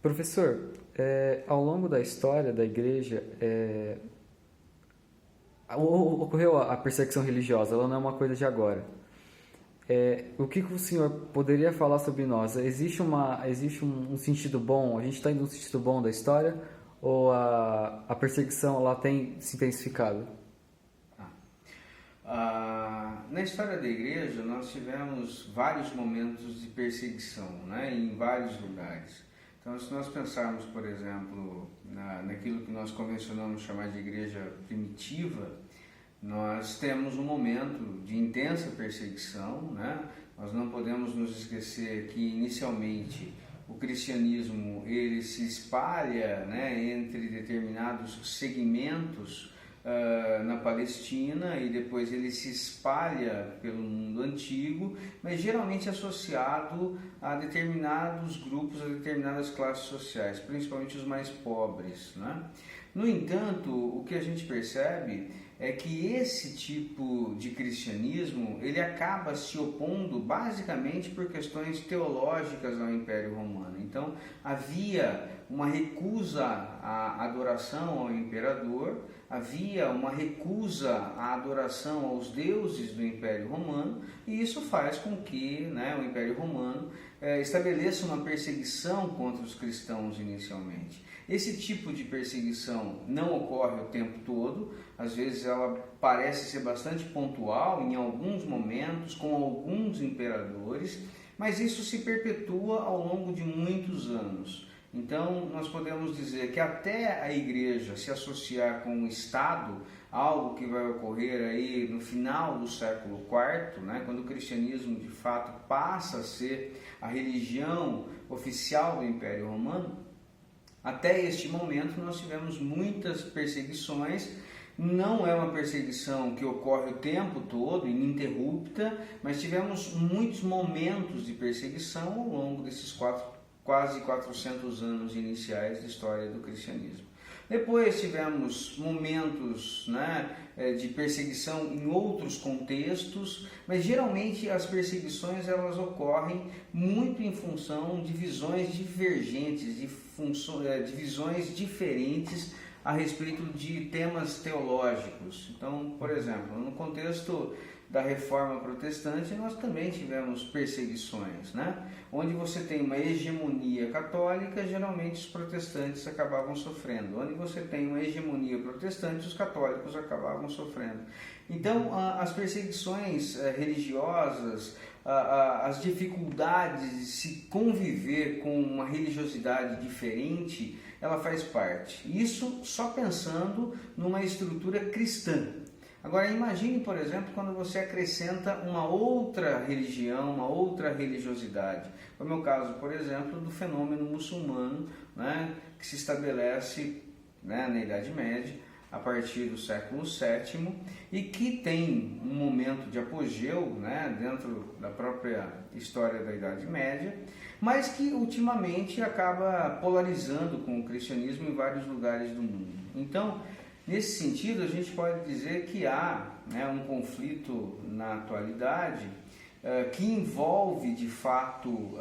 Professor, ao longo da história da igreja, ocorreu a perseguição religiosa, ela não é uma coisa de agora. O que o senhor poderia falar sobre nós? Existe um sentido bom? A gente está indo num sentido bom da história? Ou a perseguição ela tem se intensificado? Na história da igreja, nós tivemos vários momentos de perseguição, né, em vários lugares. Então, se nós pensarmos, por exemplo, naquilo que nós convencionamos chamar de igreja primitiva, nós temos um momento de intensa perseguição, né? Nós não podemos nos esquecer que, inicialmente, o cristianismo ele se espalha, né, entre determinados segmentos na Palestina, e depois ele se espalha pelo mundo antigo, mas geralmente associado a determinados grupos, a determinadas classes sociais, principalmente os mais pobres, né? No entanto, o que a gente percebe é que esse tipo de cristianismo ele acaba se opondo basicamente por questões teológicas ao Império Romano. Então havia uma recusa à adoração ao imperador, havia uma recusa à adoração aos deuses do Império Romano, e isso faz com que, né, o Império Romano estabeleça uma perseguição contra os cristãos inicialmente. Esse tipo de perseguição não ocorre o tempo todo, às vezes ela parece ser bastante pontual em alguns momentos, com alguns imperadores, mas isso se perpetua ao longo de muitos anos. Então, nós podemos dizer que até a igreja se associar com o Estado, algo que vai ocorrer aí no final do século IV, né, quando o cristianismo de fato passa a ser a religião oficial do Império Romano, até este momento nós tivemos muitas perseguições. Não é uma perseguição que ocorre o tempo todo, ininterrupta, mas tivemos muitos momentos de perseguição ao longo desses quase 400 anos iniciais da história do cristianismo. Depois tivemos momentos, né, de perseguição em outros contextos, mas geralmente as perseguições elas ocorrem muito em função de visões divergentes, de visões diferentes a respeito de temas teológicos. Então, por exemplo, no contexto da Reforma Protestante, nós também tivemos perseguições, né? Onde você tem uma hegemonia católica, geralmente os protestantes acabavam sofrendo. Onde você tem uma hegemonia protestante, os católicos acabavam sofrendo. Então, as perseguições religiosas, as dificuldades de se conviver com uma religiosidade diferente, ela faz parte. Isso só pensando numa estrutura cristã. Agora imagine, por exemplo, quando você acrescenta uma outra religião, uma outra religiosidade, como é o caso, por exemplo, do fenômeno muçulmano, né, que se estabelece, né, na Idade Média, a partir do século VII, e que tem um momento de apogeu, né, dentro da própria história da Idade Média, mas que ultimamente acaba polarizando com o cristianismo em vários lugares do mundo. Então, nesse sentido, a gente pode dizer que há, né, um conflito na atualidade que envolve, de fato,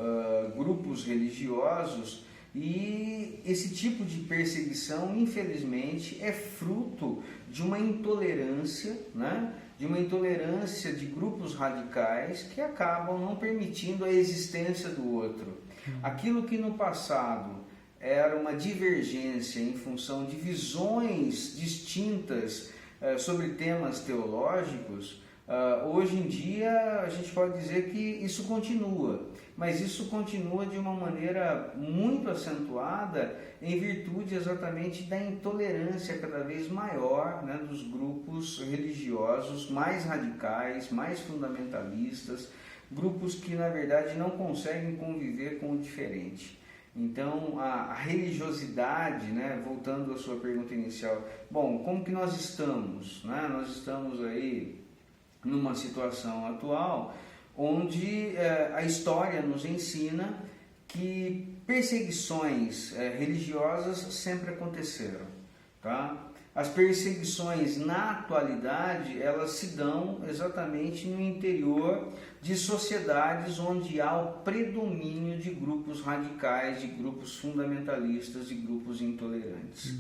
grupos religiosos, e esse tipo de perseguição, infelizmente, é fruto de uma intolerância, né, de uma intolerância de grupos radicais que acabam não permitindo a existência do outro. Aquilo que no passado era uma divergência em função de visões distintas sobre temas teológicos, hoje em dia a gente pode dizer que isso continua, mas isso continua de uma maneira muito acentuada em virtude exatamente da intolerância cada vez maior, né, dos grupos religiosos mais radicais, mais fundamentalistas, grupos que na verdade não conseguem conviver com o diferente. Então, a religiosidade, né, voltando à sua pergunta inicial, bom, como que nós estamos? Né? Nós estamos aí numa situação atual onde a história nos ensina que perseguições religiosas sempre aconteceram, tá? As perseguições na atualidade, elas se dão exatamente no interior de sociedades onde há o predomínio de grupos radicais, de grupos fundamentalistas, de grupos intolerantes.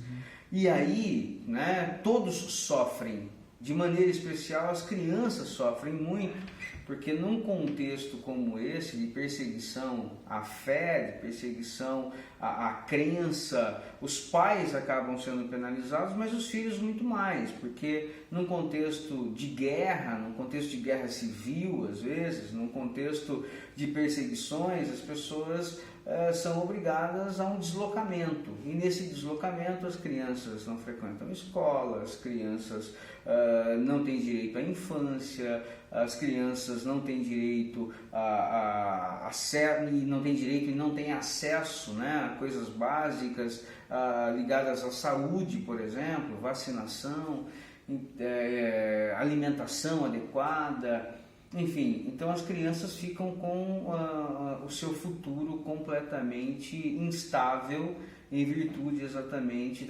E aí, né, todos sofrem, de maneira especial as crianças sofrem muito, porque num contexto como esse, de perseguição à fé, de perseguição à crença, os pais acabam sendo penalizados, mas os filhos muito mais, porque num contexto de guerra, num contexto de guerra civil, às vezes, num contexto de perseguições, as pessoas são obrigadas a um deslocamento, e nesse deslocamento as crianças não frequentam escola, as crianças não têm direito à infância, as crianças não têm direito não têm direito e não têm acesso, né, a coisas básicas ligadas à saúde, por exemplo, vacinação, alimentação adequada, enfim. Então as crianças ficam com o seu futuro completamente instável em virtude exatamente